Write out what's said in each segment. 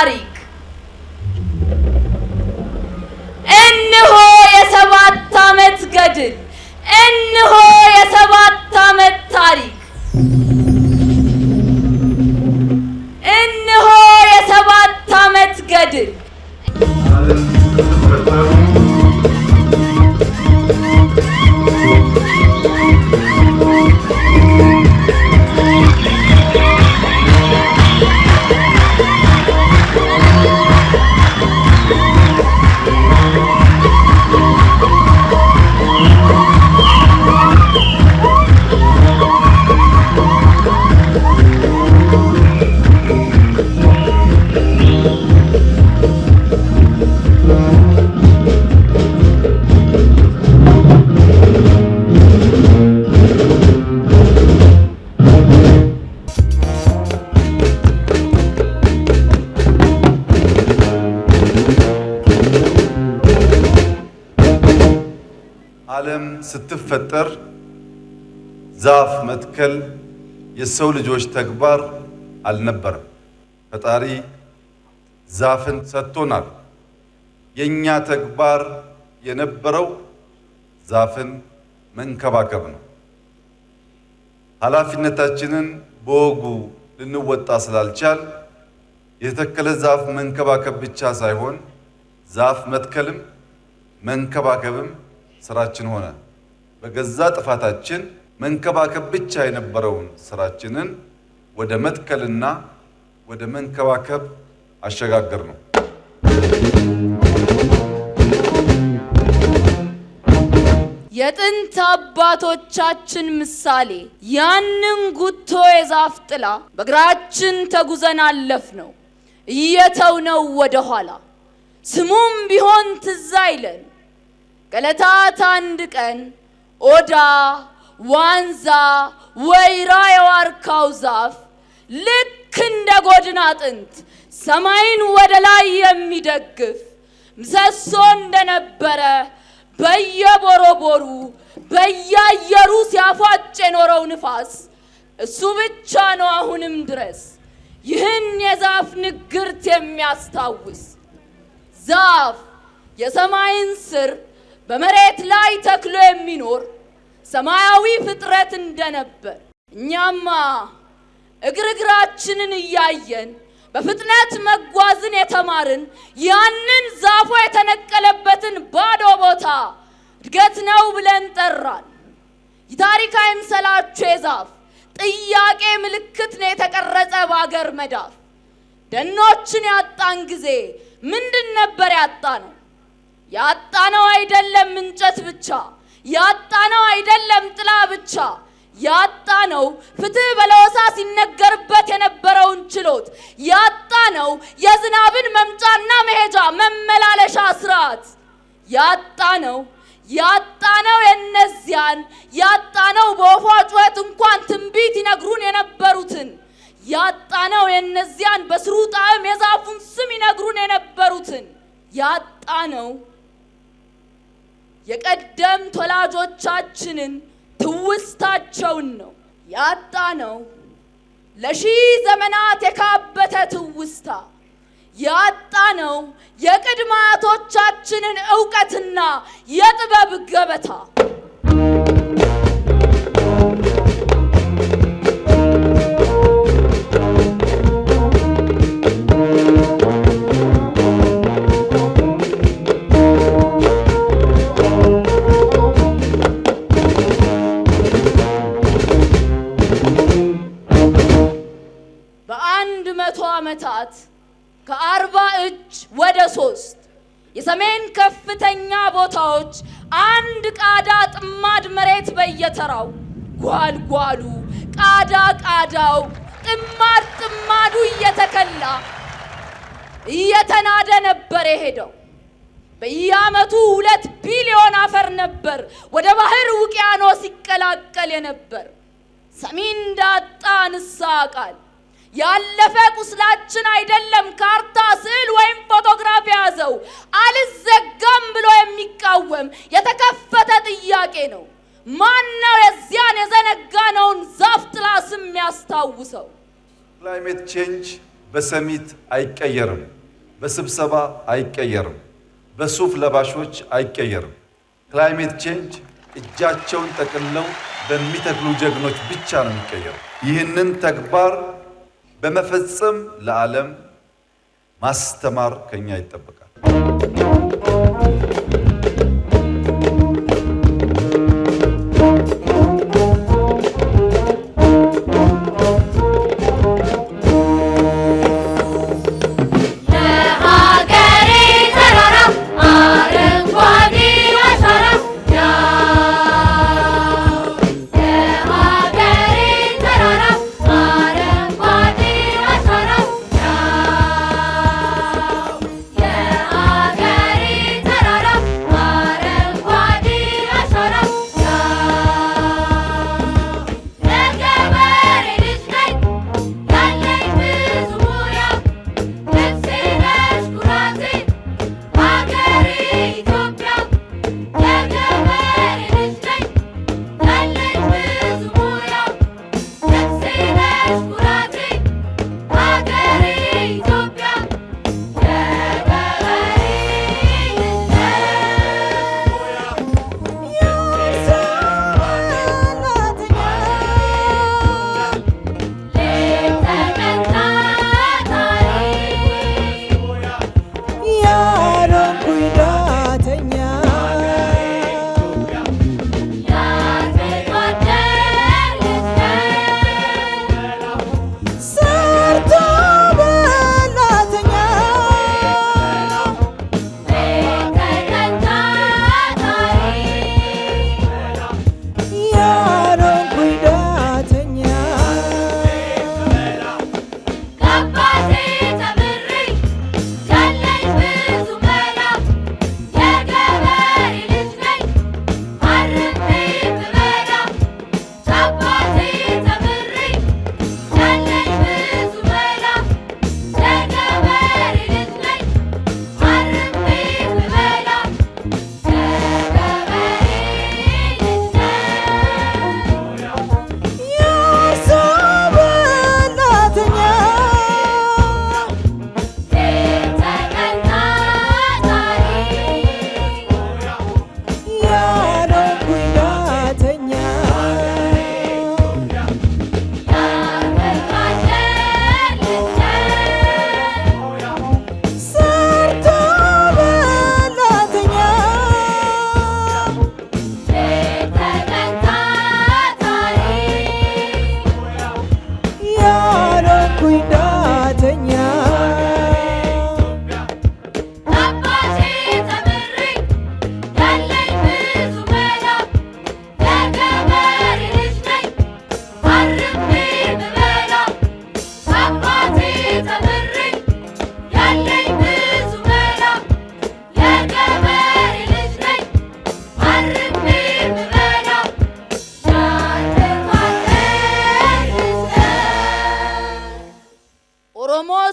ታሪክ እነሆ የ7 ዓመት ገድል እነሆ የ7 ዓመት ታሪክ እነሆ የ7 ዓመት ገድል ዓለም ስትፈጠር ዛፍ መትከል የሰው ልጆች ተግባር አልነበረም። ፈጣሪ ዛፍን ሰጥቶናል። የኛ ተግባር የነበረው ዛፍን መንከባከብ ነው። ኃላፊነታችንን በወጉ ልንወጣ ስላልቻል የተተከለ ዛፍ መንከባከብ ብቻ ሳይሆን ዛፍ መትከልም መንከባከብም ስራችን ሆነ። በገዛ ጥፋታችን መንከባከብ ብቻ የነበረውን ስራችንን ወደ መትከልና ወደ መንከባከብ አሸጋገር ነው። የጥንት አባቶቻችን ምሳሌ ያንን ጉቶ የዛፍ ጥላ በእግራችን ተጉዘን አለፍ ነው እየተውነው ወደ ኋላ ስሙም ቢሆን ትዝ አይለን። ከዕለታት አንድ ቀን ኦዳ ዋንዛ ወይራ የዋርካው ዛፍ ልክ እንደ ጎድን አጥንት ሰማይን ወደ ላይ የሚደግፍ ምሰሶ እንደነበረ በየቦሮቦሩ በየአየሩ ሲያፏጭ የኖረው ንፋስ እሱ ብቻ ነው አሁንም ድረስ ይህን የዛፍ ንግርት የሚያስታውስ። ዛፍ የሰማይን ስር በመሬት ላይ ተክሎ የሚኖር ሰማያዊ ፍጥረት እንደነበር እኛማ እግራችንን እያየን በፍጥነት መጓዝን የተማርን ያንን ዛፉ የተነቀለበትን ባዶ ቦታ እድገት ነው ብለን ጠራን። የታሪክ አይምሰላችሁ የዛፍ ጥያቄ ምልክት ነው የተቀረጸ በአገር መዳፍ። ደኖችን ያጣን ጊዜ ምንድን ነበር ያጣነው? ያጣነው አይደለም እንጨት ብቻ፣ ያጣነው አይደለም ጥላ ብቻ፣ ያጣነው ፍትህ በለወሳ ሲነገርበት የነበረውን ችሎት፣ ያጣነው የዝናብን መምጫና መሄጃ መመላለሻ ስርዓት፣ ያጣነው የነዚያን ያጣነው በወፏ ጩኸት እንኳን ትንቢት ይነግሩን የነበሩትን፣ ያጣነው የነዚያን በስሩ ጣዕም የዛፉን ስም ይነግሩን የነበሩትን፣ ያጣነው የቀደምት ወላጆቻችንን ትውስታቸውን ነው። ያጣነው ለሺህ ዘመናት የካበተ ትውስታ፣ ያጣነው የቅድመ አያቶቻችንን ዕውቀትና የጥበብ ገበታ። ዓመታት ከ40 እጅ ወደ 3 የሰሜን ከፍተኛ ቦታዎች አንድ ቃዳ ጥማድ መሬት በየተራው ጓልጓሉ ቃዳው ጥማዱ እየተከላ እየተናደ ነበር የሄደው። በየዓመቱ 2 ቢሊዮን አፈር ነበር ወደ ባህር ውቅያኖስ ይቀላቀል የነበር። ሰሚ እንዳጣ ንስሐ ቃል ያለፈ ቁስላችን አይደለም ካርታ ስዕል ወይም ፎቶግራፍ ያዘው አልዘጋም ብሎ የሚቃወም የተከፈተ ጥያቄ ነው። ማን ነው የዚያን የዘነጋነውን ዛፍ ጥላ ስም ያስታውሰው? ክላይሜት ቼንጅ በሰሚት አይቀየርም፣ በስብሰባ አይቀየርም፣ በሱፍ ለባሾች አይቀየርም። ክላይሜት ቼንጅ እጃቸውን ጠቅልለው በሚተክሉ ጀግኖች ብቻ ነው የሚቀየረው። ይህንን ተግባር በመፈጸም ለዓለም ማስተማር ከኛ ይጠበቃል።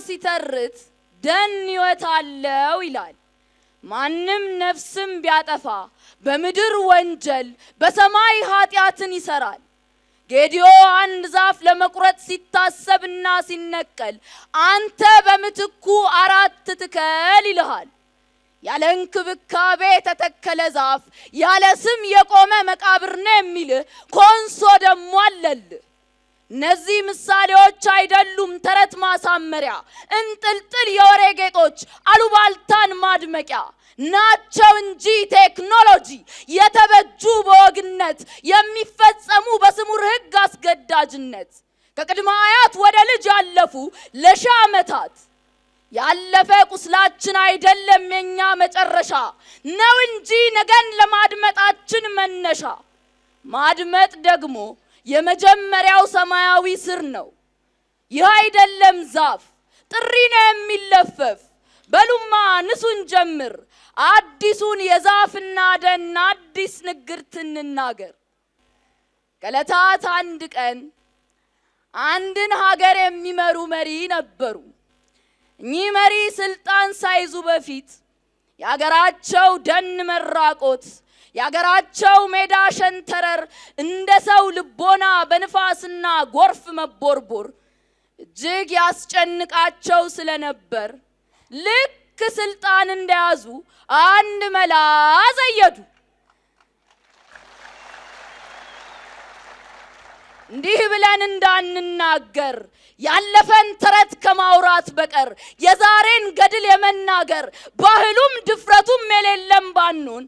ሲተርት ደን ሕይወት አለው ይላል። ማንም ነፍስም ቢያጠፋ በምድር ወንጀል በሰማይ ኃጢአትን ይሰራል። ጌዲዮ አንድ ዛፍ ለመቁረጥ ሲታሰብና ሲነቀል አንተ በምትኩ 4 ትከል ይልሃል። ያለ እንክብካቤ የተተከለ ዛፍ ያለ ስም የቆመ መቃብር ነው የሚልህ ኮንሶ ደሞ አለልህ። እነዚህ ምሳሌዎች አይደሉም ተረት ማሳመሪያ፣ እንጥልጥል የወሬ ጌጦች አሉባልታን ማድመቂያ ናቸው እንጂ ቴክኖሎጂ የተበጁ በወግነት የሚፈጸሙ በስሙር ሕግ አስገዳጅነት ከቅድመ አያት ወደ ልጅ ያለፉ ለሺህ ዓመታት ያለፈ ቁስላችን አይደለም የኛ መጨረሻ ነው እንጂ ነገን ለማድመጣችን መነሻ። ማድመጥ ደግሞ የመጀመሪያው ሰማያዊ ስር ነው። ይህ አይደለም ዛፍ ጥሪ ነው የሚለፈፍ። በሉማ ንሱን ጀምር አዲሱን የዛፍና ደን አዲስ ንግርት እንናገር። ከዕለታት አንድ ቀን አንድን ሀገር የሚመሩ መሪ ነበሩ። እኚህ መሪ ስልጣን ሳይዙ በፊት የሀገራቸው ደን መራቆት፣ የሀገራቸው ሜዳ ሸንተረር እንደ ሰው ልቦና በንፋስና ጎርፍ መቦርቦር እጅግ ያስጨንቃቸው ስለነበር ልክ ስልጣን እንደያዙ አንድ መላ ዘየዱ። እንዲህ ብለን እንዳንናገር ያለፈን ተረት ከማውራት በቀር የዛሬን ገድል የመናገር ባህሉም ድፍረቱም የሌለም ባንሆን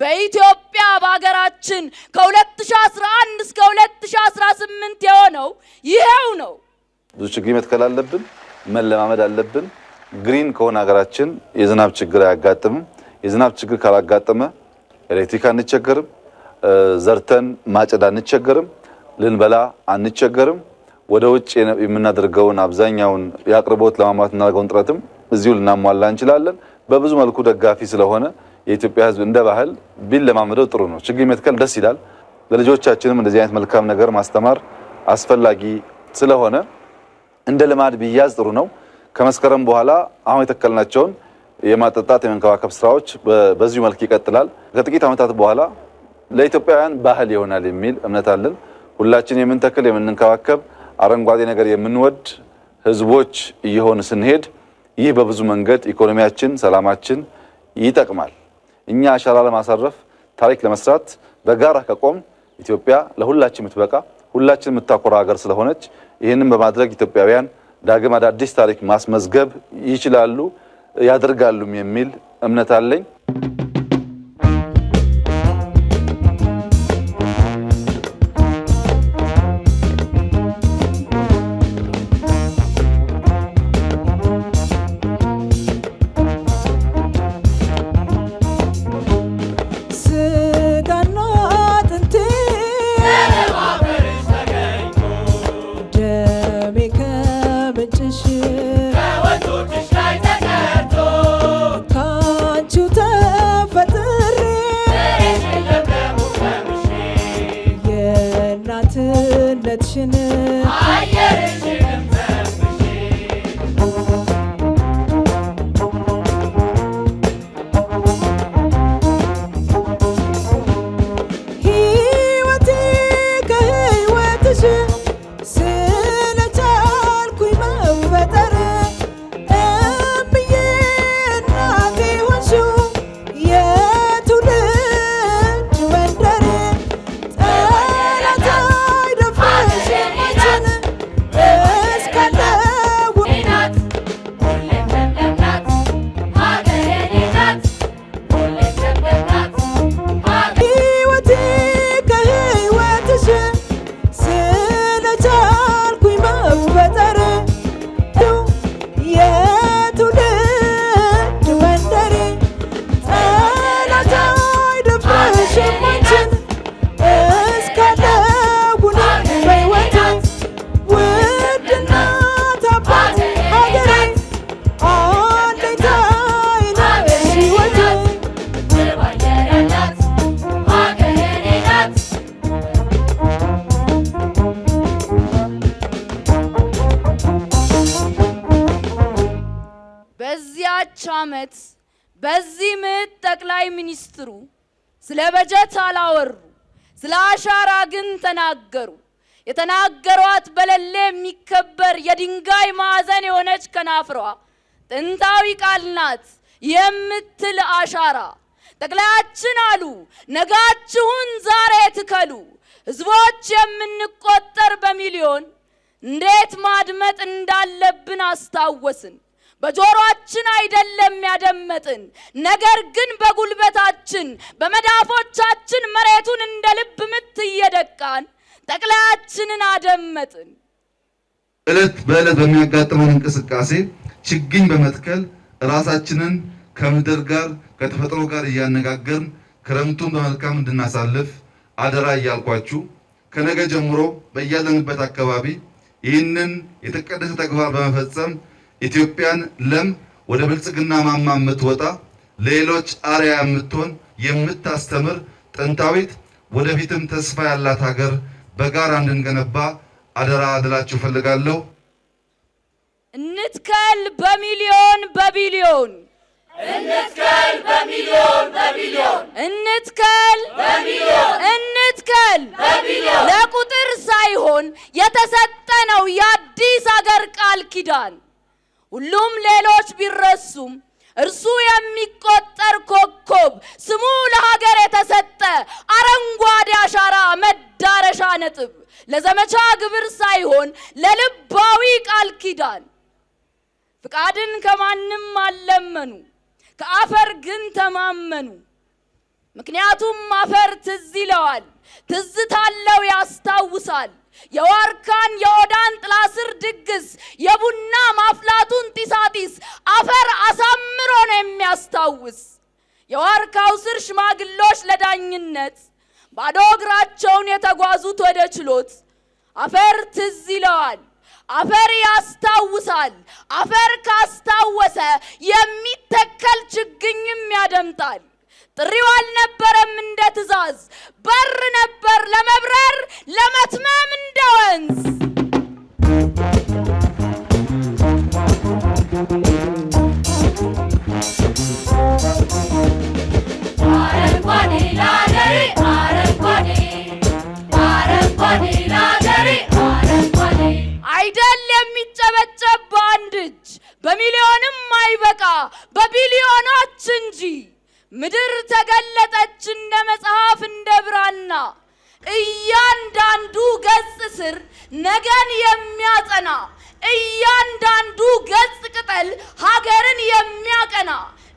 በኢትዮጵያ በአገራችን ከ2011 እስከ 2018 የሆነው ይሄው ነው። ብዙ ችግኝ መትከል አለብን፣ መለማመድ አለብን። ግሪን ከሆነ ሀገራችን የዝናብ ችግር አያጋጥምም። የዝናብ ችግር ካላጋጠመ ኤሌክትሪክ አንቸገርም፣ ዘርተን ማጨድ አንቸገርም፣ ልንበላ አንቸገርም። ወደ ውጭ የምናደርገውን አብዛኛውን የአቅርቦት ለማሟላት እናደርገውን ጥረትም እዚሁ ልናሟላ እንችላለን። በብዙ መልኩ ደጋፊ ስለሆነ የኢትዮጵያ ሕዝብ እንደ ባህል ቢለማመደው ጥሩ ነው። ችግኝ መትከል ደስ ይላል። ለልጆቻችንም እንደዚህ አይነት መልካም ነገር ማስተማር አስፈላጊ ስለሆነ እንደ ልማድ ቢያዝ ጥሩ ነው። ከመስከረም በኋላ አሁን የተከልናቸውን የማጠጣት የመንከባከብ ስራዎች በዚሁ መልክ ይቀጥላል። ከጥቂት ዓመታት በኋላ ለኢትዮጵያውያን ባህል ይሆናል የሚል እምነት አለን። ሁላችን የምንተክል የምንንከባከብ አረንጓዴ ነገር የምንወድ ህዝቦች እየሆን ስንሄድ ይህ በብዙ መንገድ ኢኮኖሚያችን፣ ሰላማችን ይጠቅማል። እኛ አሻራ ለማሳረፍ ታሪክ ለመስራት በጋራ ከቆም ኢትዮጵያ ለሁላችን የምትበቃ ሁላችን የምታኮራ ሀገር ስለሆነች ይህንን በማድረግ ኢትዮጵያውያን ዳግም አዳዲስ ታሪክ ማስመዝገብ ይችላሉ ያደርጋሉም የሚል እምነት አለኝ። ዓመት በዚህ ምት ጠቅላይ ሚኒስትሩ ስለ በጀት አላወሩ፣ ስለ አሻራ ግን ተናገሩ። የተናገሯት በሌለ የሚከበር የድንጋይ ማዕዘን የሆነች ከናፍሯ ጥንታዊ ቃል ናት የምትል አሻራ። ጠቅላያችን አሉ ነጋችሁን ዛሬ ትከሉ። ህዝቦች የምንቆጠር በሚሊዮን እንዴት ማድመጥ እንዳለብን አስታወስን። በጆሮአችን አይደለም ያደመጥን፣ ነገር ግን በጉልበታችን በመዳፎቻችን መሬቱን እንደ ልብ ምት እየደቃን ጠቅላያችንን አደመጥን። እለት በእለት በሚያጋጥመን እንቅስቃሴ ችግኝ በመትከል ራሳችንን ከምድር ጋር ከተፈጥሮ ጋር እያነጋገርን ክረምቱን በመልካም እንድናሳልፍ አደራ እያልኳችሁ ከነገ ጀምሮ በያለንበት አካባቢ ይህንን የተቀደሰ ተግባር በመፈጸም ኢትዮጵያን ለም ወደ ብልጽግና ማማ የምትወጣ ለሌሎች አርአያ የምትሆን የምታስተምር ጥንታዊት ወደፊትም ተስፋ ያላት ሀገር በጋራ እንድንገነባ አደራ ልላችሁ ፈልጋለሁ። እንትከል በሚሊዮን በቢሊዮን፣ እንትከል በሚሊዮን በቢሊዮን፣ እንትከል በሚሊዮን፣ እንትከል በቢሊዮን፣ ለቁጥር ሳይሆን የተሰጠ ነው የአዲስ አገር ቃል ኪዳን። ሁሉም ሌሎች ቢረሱም እርሱ የሚቆጠር ኮከብ፣ ስሙ ለሀገር የተሰጠ አረንጓዴ አሻራ መዳረሻ ነጥብ፣ ለዘመቻ ግብር ሳይሆን ለልባዊ ቃል ኪዳን። ፍቃድን ከማንም አልለመኑ፣ ከአፈር ግን ተማመኑ። ምክንያቱም አፈር ትዝ ይለዋል፣ ትዝታለው ያስታውሳል። የዋርካን የኦዳን ጥላ ስር ድግስ፣ የቡና ማፍላቱን ጢሳጢስ አፈር አሳምሮ ነው የሚያስታውስ። የዋርካው ስር ሽማግሎች ለዳኝነት ባዶ እግራቸውን የተጓዙት ወደ ችሎት። አፈር ትዝ ይለዋል፣ አፈር ያስታውሳል። አፈር ካስታወሰ የሚተከል ችግኝም ያደምጣል። ጥሪው አልነበረም እንደ ትእዛዝ፣ በር ነበር ለመብረር ለመትመም እንደ ወንዝ። አረንጓዴ ለአገሬ አረንጓዴ፣ አረንጓዴ ለአገሬ አረንጓዴ። አይደል የሚጨበጨብ በአንድ እጅ፣ በሚሊዮንም አይበቃ በቢሊዮኖች እንጂ። ምድር ተገለጠች እንደ መጽሐፍ እንደ ብራና፣ እያንዳንዱ ገጽ ስር ነገን የሚያጸና፣ እያንዳንዱ ገጽ ቅጠል ሀገርን የሚያቀና፣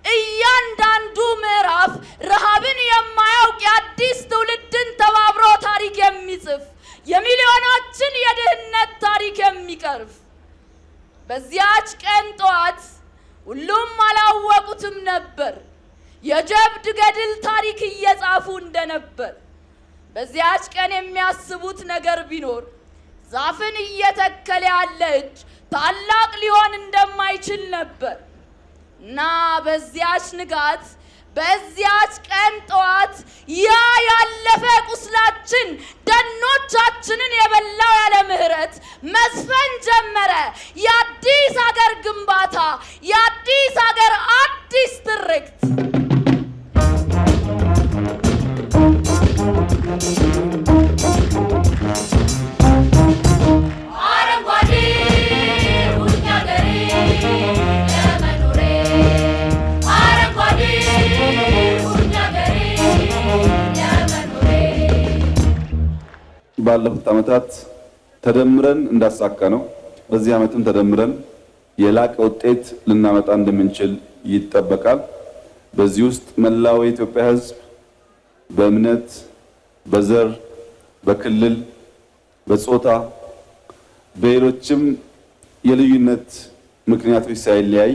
እያንዳንዱ ምዕራፍ ረሃብን የማያውቅ የአዲስ ትውልድን ተባብሮ ታሪክ የሚጽፍ፣ የሚሊዮኖችን የድህነት ታሪክ የሚቀርፍ። በዚያች ቀን ጠዋት ሁሉም አላወቁትም ነበር የጀብድ ገድል ታሪክ እየጻፉ እንደነበር። በዚያች ቀን የሚያስቡት ነገር ቢኖር ዛፍን እየተከለ ያለ እጅ ታላቅ ሊሆን እንደማይችል ነበር። እና በዚያች ንጋት በዚያች ቀን ጠዋት ያ ያለፈ ቁስላችን ደኖቻችንን የበላው ያለ ምህረት መዝፈን ጀመረ። የአዲስ አገር ግንባታ፣ የአዲስ አገር አዲስ ትርክት። አረንጓዴ ሁኚ አገሬ ለመኖሬ፣ አረንጓዴ ሁኚ አገሬ ለመኖሬ። ባለፉት ዓመታት ተደምረን እንዳሳካ ነው በዚህ ዓመትም ተደምረን የላቀ ውጤት ልናመጣ እንደምንችል ይጠበቃል። በዚህ ውስጥ መላው የኢትዮጵያ ሕዝብ በእምነት፣ በዘር፣ በክልል፣ በጾታ፣ በሌሎችም የልዩነት ምክንያቶች ሳይለያይ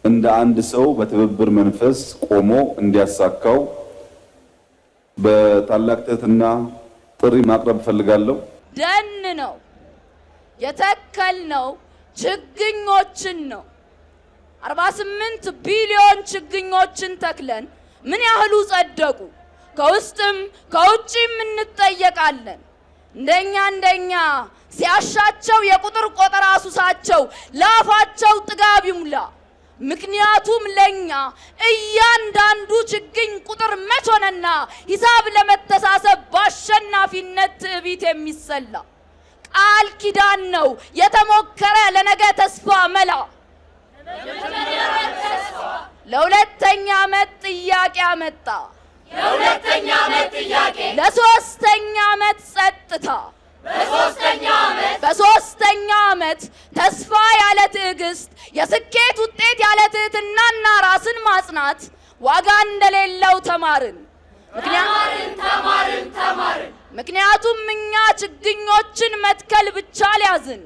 እንደ አንድ ሰው በትብብር መንፈስ ቆሞ እንዲያሳካው በታላቅ ትህትና ጥሪ ማቅረብ እፈልጋለሁ። ደን ነው የተከልነው፣ ችግኞችን ነው። 48 ቢሊዮን ችግኞችን ተክለን ምን ያህሉ ጸደቁ? ከውስጥም ከውጭም እንጠየቃለን። እንደኛ ሲያሻቸው የቁጥር ቆጠራ ሱሳቸው ለአፋቸው ጥጋብ ይሙላ። ምክንያቱም ለኛ እያንዳንዱ ችግኝ ቁጥር መች ሆነና ሂሳብ ለመተሳሰብ በአሸናፊነት ትዕቢት የሚሰላ ቃል ኪዳን ነው የተሞከረ ለነገ ተስፋ መላ። ለሁለተኛ ዓመት ጥያቄ አመጣ፣ ለሁለተኛ ዓመት ጥያቄ፣ ለሶስተኛ ዓመት ጸጥታ፣ በሶስተኛ ዓመት ተስፋ ያለ ትዕግስት፣ የስኬት ውጤት ያለ ትህትናና ራስን ማጽናት ዋጋ እንደሌለው ተማርን። ምክንያቱም እኛ ችግኞችን መትከል ብቻ ሊያዝን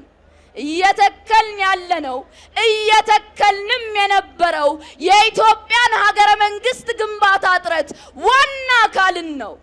እየተከልን ያለነው እየተከልንም የነበረው የኢትዮጵያን ሀገረ መንግስት ግንባታ ጥረት ዋና አካልን ነው።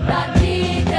ለአንዲት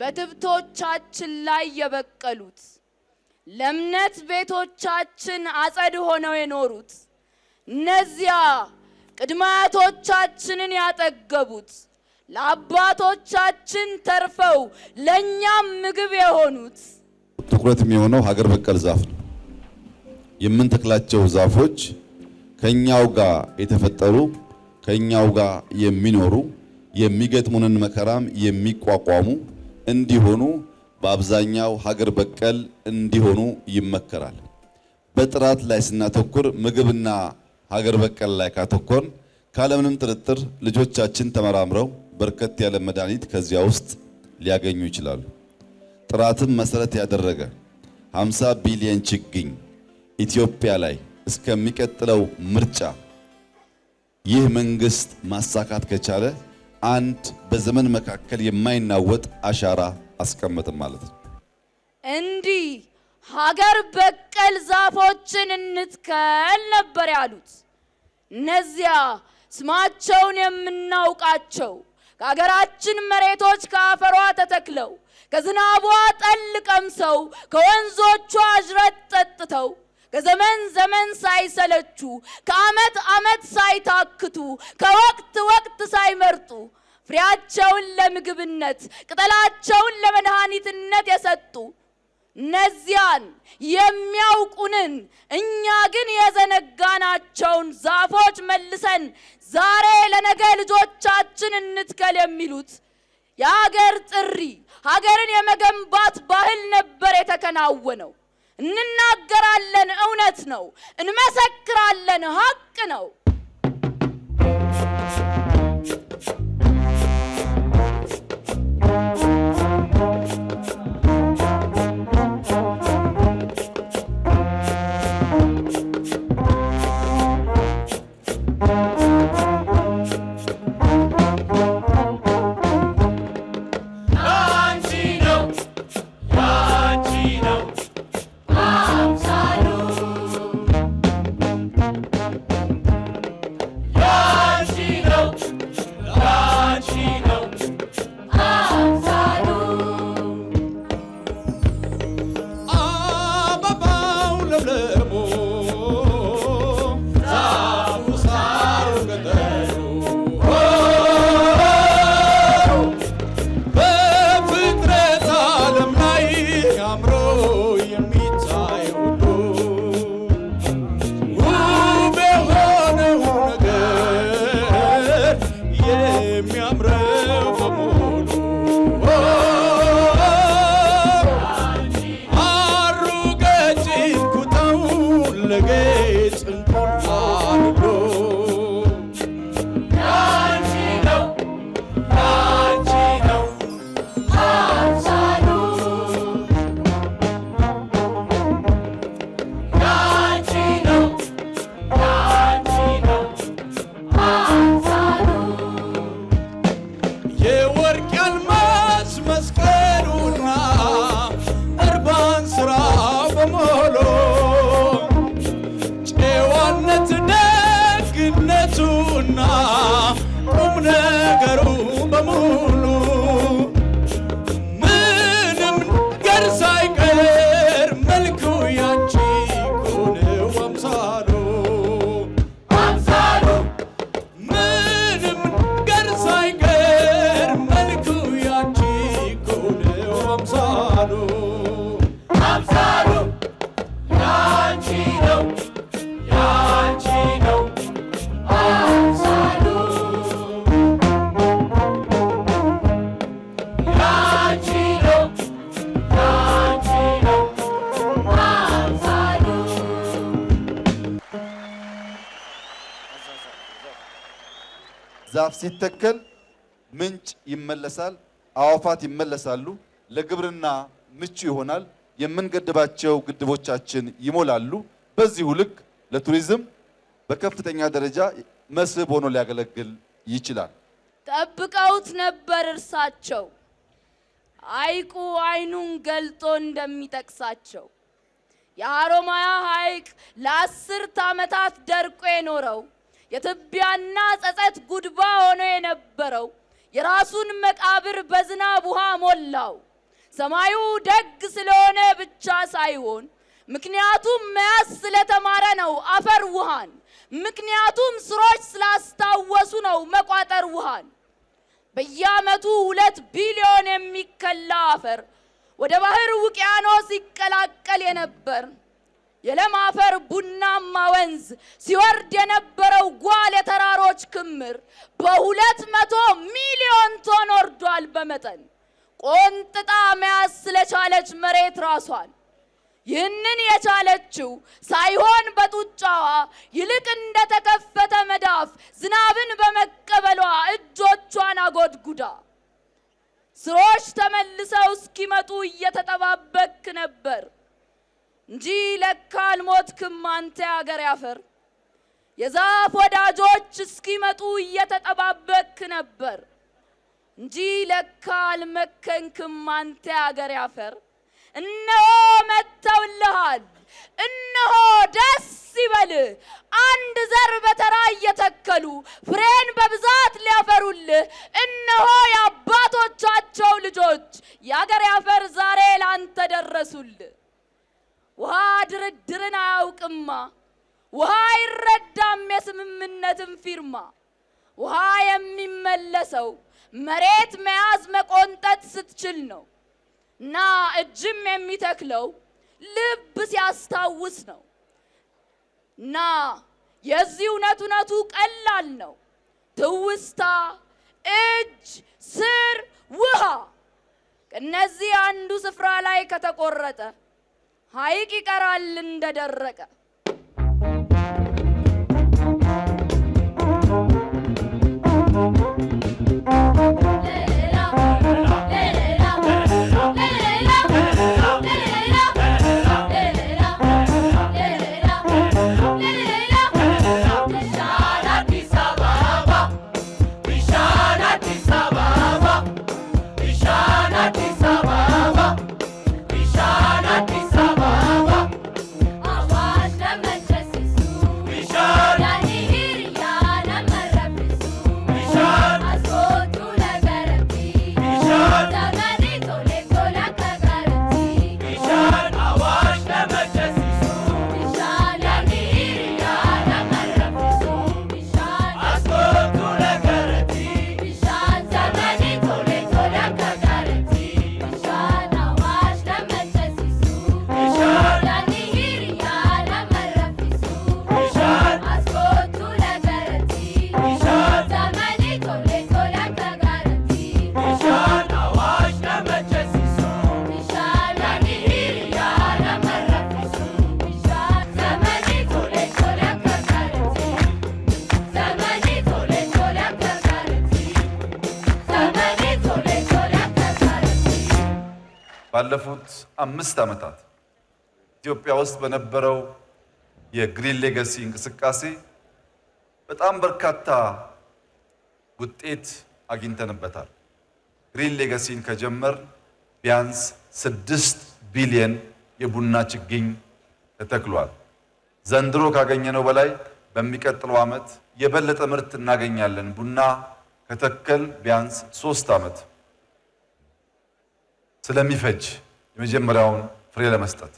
በትብቶቻችን ላይ የበቀሉት ለእምነት ቤቶቻችን አጸድ ሆነው የኖሩት እነዚያ ቅድመ አያቶቻችንን ያጠገቡት ለአባቶቻችን ተርፈው ለእኛም ምግብ የሆኑት ትኩረት የሚሆነው ሀገር በቀል ዛፍ ነው። የምንተክላቸው ዛፎች ከኛው ጋር የተፈጠሩ ከኛው ጋር የሚኖሩ የሚገጥሙንን መከራም የሚቋቋሙ እንዲሆኑ በአብዛኛው ሀገር በቀል እንዲሆኑ ይመከራል። በጥራት ላይ ስናተኩር ምግብና ሀገር በቀል ላይ ካተኮርን ካለምንም ጥርጥር ልጆቻችን ተመራምረው በርከት ያለ መድኃኒት ከዚያ ውስጥ ሊያገኙ ይችላሉ። ጥራትን መሰረት ያደረገ 50 ቢሊዮን ችግኝ ኢትዮጵያ ላይ እስከሚቀጥለው ምርጫ ይህ መንግስት ማሳካት ከቻለ አንድ በዘመን መካከል የማይናወጥ አሻራ አስቀምጥም ማለት ነው። እንዲህ ሀገር በቀል ዛፎችን እንትከል ነበር ያሉት እነዚያ ስማቸውን የምናውቃቸው ከሀገራችን መሬቶች ከአፈሯ ተተክለው ከዝናቧ ጠል ቀምሰው ከወንዞቿ ጅረት ጠጥተው ከዘመን ዘመን ሳይሰለቹ ከዓመት ዓመት ሳይታክቱ ከወቅት ወቅት ሳይመርጡ ፍሬያቸውን ለምግብነት ቅጠላቸውን ለመድኃኒትነት የሰጡ እነዚያን የሚያውቁንን እኛ ግን የዘነጋናቸውን ዛፎች መልሰን ዛሬ ለነገ ልጆቻችን እንትከል የሚሉት የሀገር ጥሪ ሀገርን የመገንባት ባህል ነበር የተከናወነው። እንናገራለን፣ እውነት ነው። እንመሰክራለን፣ ሀቅ ነው። ዛፍ ሲተከል ምንጭ ይመለሳል፣ አዋፋት ይመለሳሉ፣ ለግብርና ምቹ ይሆናል፣ የምንገድባቸው ግድቦቻችን ይሞላሉ። በዚሁ ልክ ለቱሪዝም በከፍተኛ ደረጃ መስህብ ሆኖ ሊያገለግል ይችላል። ጠብቀውት ነበር እርሳቸው ሐይቁ አይኑን ገልጦ እንደሚጠቅሳቸው የሐሮማያ ሐይቅ ለ10 ዓመታት ደርቆ የኖረው የትቢያና ጸጸት ጉድባ ሆኖ የነበረው የራሱን መቃብር በዝናብ ውሃ ሞላው። ሰማዩ ደግ ስለሆነ ብቻ ሳይሆን ምክንያቱም መያዝ ስለተማረ ነው አፈር ውሃን። ምክንያቱም ስሮች ስላስታወሱ ነው መቋጠር ውሃን። በየዓመቱ 2 ቢሊዮን የሚከላ አፈር ወደ ባህር ውቅያኖስ ይቀላቀል የነበር የለም አፈር ቡናማ ወንዝ ሲወርድ የነበረው ጓል የተራሮች ክምር በ200 ሚሊዮን ቶን ወርዷል በመጠን ቆንጥጣ መያዝ ስለቻለች መሬት ራሷን። ይህንን የቻለችው ሳይሆን በጡጫዋ ይልቅ እንደተከፈተ መዳፍ ዝናብን በመቀበሏ እጆቿን አጎድጉዳ። ስሮች ተመልሰው እስኪመጡ እየተጠባበክ ነበር እንጂ ለካ አልሞትክም አንተ ያገር ያፈር። የዛፍ ወዳጆች እስኪመጡ እየተጠባበክ ነበር እንጂ ለካ አልመከንክም አንተ ያገር ያፈር። እነሆ መጥተውልሃል፣ እነሆ ደስ ይበልህ። አንድ ዘር በተራ እየተከሉ ፍሬን በብዛት ሊያፈሩልህ እነሆ የአባቶቻቸው ልጆች ያገር ያፈር ዛሬ ላንተ ደረሱልህ። ውሃ ድርድርን አያውቅማ፣ ውሃ አይረዳም የስምምነትን ፊርማ። ውሃ የሚመለሰው መሬት መያዝ መቆንጠጥ ስትችል ነው እና እጅም የሚተክለው ልብ ሲያስታውስ ነው እና የዚህ እውነቱ ቀላል ነው። ትውስታ፣ እጅ፣ ስር፣ ውሃ ከነዚህ አንዱ ስፍራ ላይ ከተቆረጠ ሐይቅ ይቀራል እንደደረቀ። ባለፉት 5 ዓመታት ኢትዮጵያ ውስጥ በነበረው የግሪን ሌጋሲ እንቅስቃሴ በጣም በርካታ ውጤት አግኝተንበታል። ግሪን ሌጋሲን ከጀመር ቢያንስ 6 ቢሊዮን የቡና ችግኝ ተተክሏል። ዘንድሮ ካገኘነው በላይ በሚቀጥለው ዓመት የበለጠ ምርት እናገኛለን። ቡና ከተከል ቢያንስ 3 ዓመት ስለሚፈጅ የመጀመሪያውን ፍሬ ለመስጠት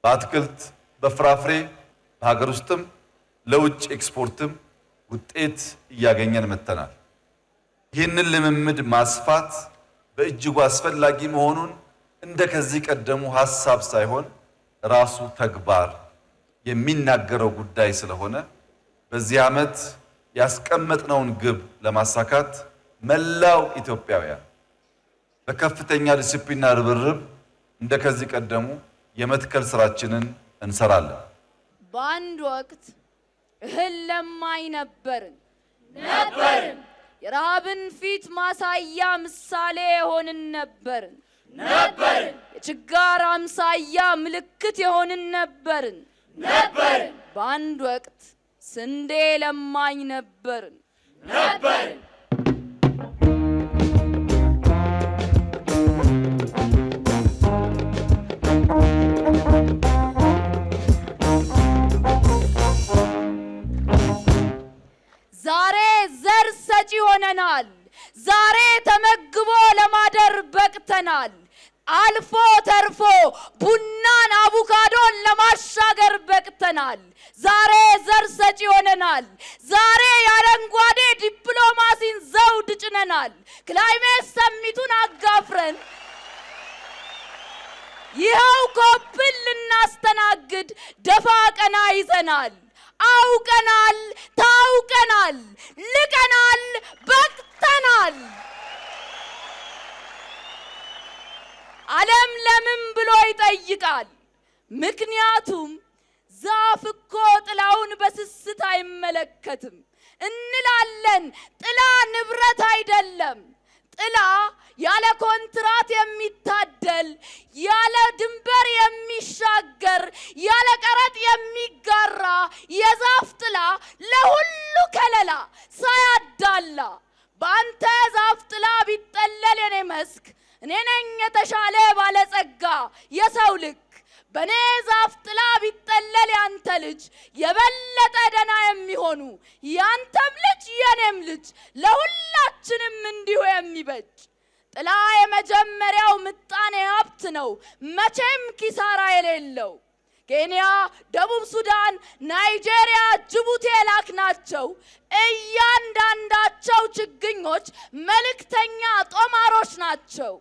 በአትክልት በፍራፍሬ በሀገር ውስጥም ለውጭ ኤክስፖርትም ውጤት እያገኘን መጥተናል። ይህንን ልምምድ ማስፋት በእጅጉ አስፈላጊ መሆኑን እንደ ከዚህ ቀደሙ ሐሳብ ሳይሆን ራሱ ተግባር የሚናገረው ጉዳይ ስለሆነ በዚህ ዓመት ያስቀመጥነውን ግብ ለማሳካት መላው ኢትዮጵያውያን በከፍተኛ ዲሲፕሊንና ርብርብ እንደ ከዚህ ቀደሙ የመትከል ስራችንን እንሰራለን። በአንድ ወቅት እህል ለማኝ ነበርን። የረሃብን ፊት ማሳያ ምሳሌ የሆንን ነበርን። የችጋር አምሳያ ምልክት የሆንን ነበርን። በአንድ ወቅት ስንዴ ለማኝ ነበርን። ዛሬ ዘር ሰጪ ሆነናል። ዛሬ ተመግቦ ለማደር በቅ በቅተናል። አልፎ ተርፎ ቡናን አቡካዶን ለማሻገር በቅተናል። ዛሬ ዘር ሰጪ ሆነናል። ዛሬ የአረንጓዴ ዲፕሎማሲን ዘውድ ጭነናል። ክላይሜት ሰሚቱን አጋፍረን ይኸው ኮፕን ልናስተናግድ ደፋ ቀና ይዘናል። አውቀናል፣ ታውቀናል፣ ልቀናል፣ በቅተናል። ዓለም ለምን ብሎ ይጠይቃል። ምክንያቱም ዛፍ እኮ ጥላውን በስስት አይመለከትም እንላለን። ጥላ ንብረት አይደለም። ጥላ ያለ ኮንትራት የሚታደል ያለ ድንበር የሚሻገር ያለ ቀረጥ የሚጋራ የዛፍ ጥላ ለሁሉ ከለላ ሳያዳላ በአንተ ዛፍ ጥላ ቢጠለል የኔ መስክ እኔ ነኝ የተሻለ ባለጸጋ የሰው ልክ። በኔ ዛፍ ጥላ ቢጠለል ያንተ ልጅ የበለጠ ደና የሚሆኑ ያንተም ልጅ የኔም ልጅ ለሁላችንም እንዲሁ የሚበጅ ጥላ የመጀመሪያው ምጣኔ ሀብት ነው፣ መቼም ኪሳራ የሌለው። ኬንያ፣ ደቡብ ሱዳን፣ ናይጄሪያ፣ ጅቡቲ የላክናቸው እያንዳንዳቸው ችግኞች መልእክተኛ ጦማሮች ናቸው።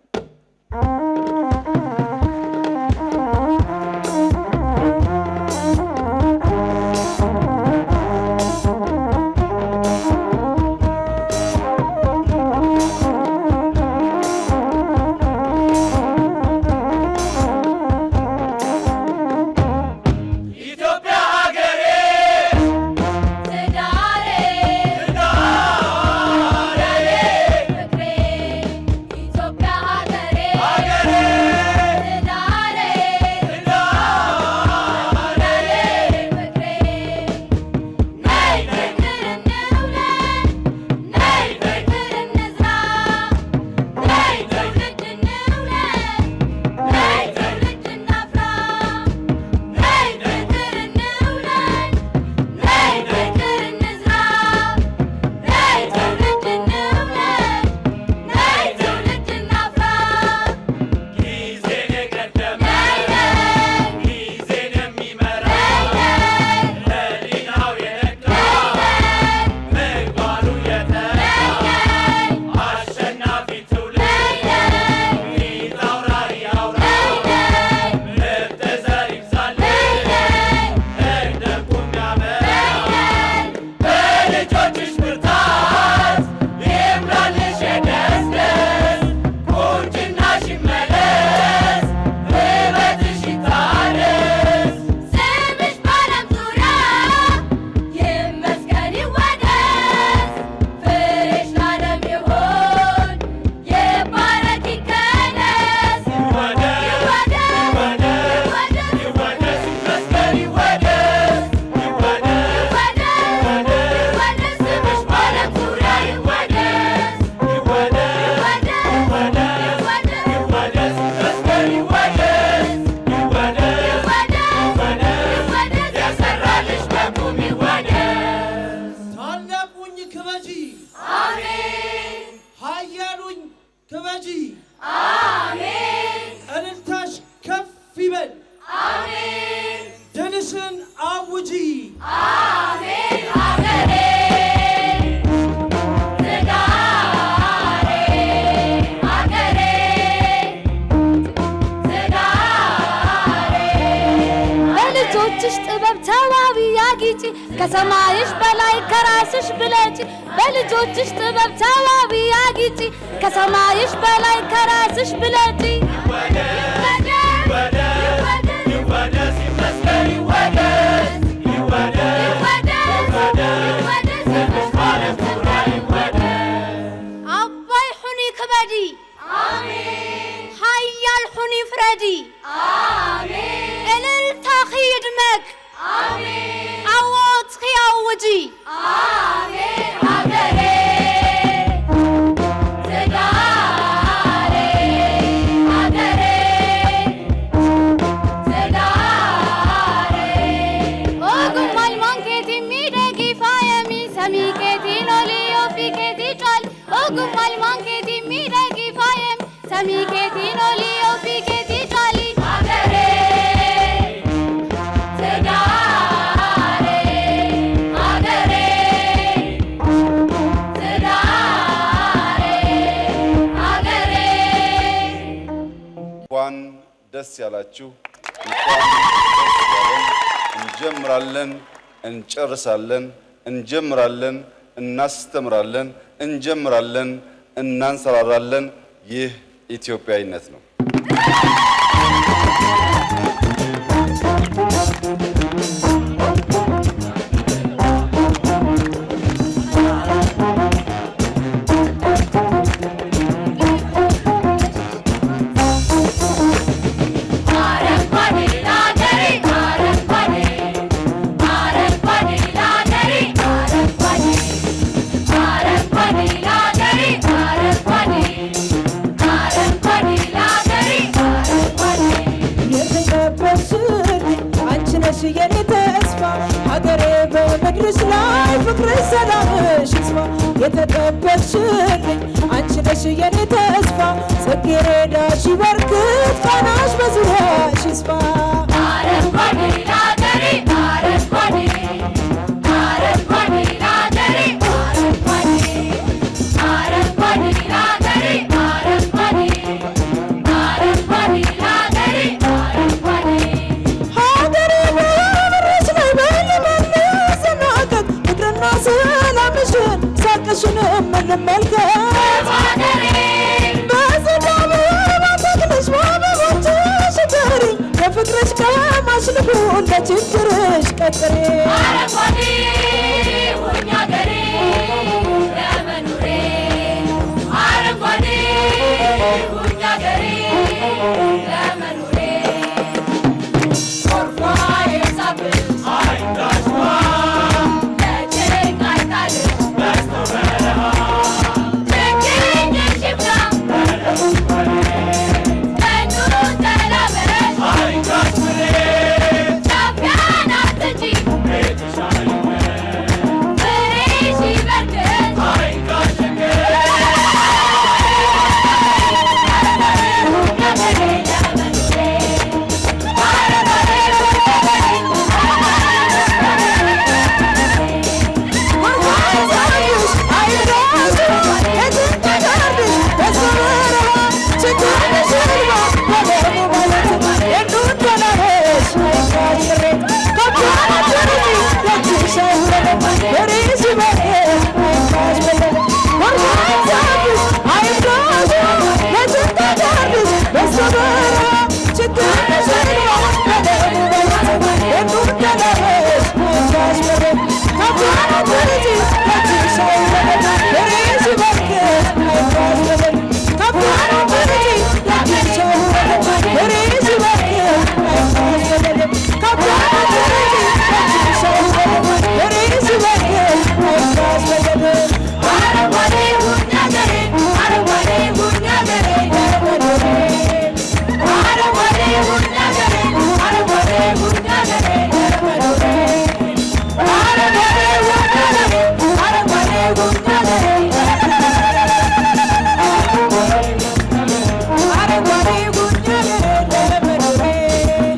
ከሰማይሽ በላይ ከራስሽ ብለጪ በልጆችሽ ጥበብ ተዋቢ አጊጪ ከሰማይሽ በላይ ከራስሽ ብለጪ አባይ ሁኒ ክበዲ ሀያል ሁኒ ፍረዲ እልልታኺ ይድመቅ አዎት ያውጂ ሀገሬ ትዳሬ ሀገሬ ትዳሬ ኦጉማል ማንኬቲ ሚደጊፋ የሚ ሰሚኬቲ ሎሊዮ ፊኬቲ ጫል ኦጉማል ማንኬቲ ሚደጊፋ የሚ ሰሚኬቲ ሊኖሊዮ ፊኬቲ ጫሊ ሀገሬ ትዳሬ ሀገሬ ትዳሬ ሀገሬ እንኳን ደስ ያላችሁ። እንኳን ደስ ያለን። እንጀምራለን፣ እንጨርሳለን፣ እንጀምራለን፣ እናስተምራለን፣ እንጀምራለን፣ እናንሰራራለን። ይህ ኢትዮጵያዊነት ነው። የኔ ተስፋ ሀገሬ በምድርሽ ላይ ፍቅርሽ ሰላምሽ ይስፋ የተቀበልሽልኝ አንቺ ነሽ የኔ ተስፋ ጽጌረዳሽ ይበርክት ቃናሽ በዙሪያሽ ይስፋ አረንጓዴ ሀገሬ አረንጓዴ አረንጓዴ ሀገሬ አረንጓዴ አረንጓዴ ሀገሬ አረንጓዴ አረንጓዴ ሀገሬ አረንጓዴ ሰላምሽን ሳቅሽንም እንመልከት በዝናብ ባተክልሽ በአበቦችሽ ጥሪ የፍቅርሽ ቀማሽ ልሁን ለችግርሽ ቀጥሬ አረንጓዴ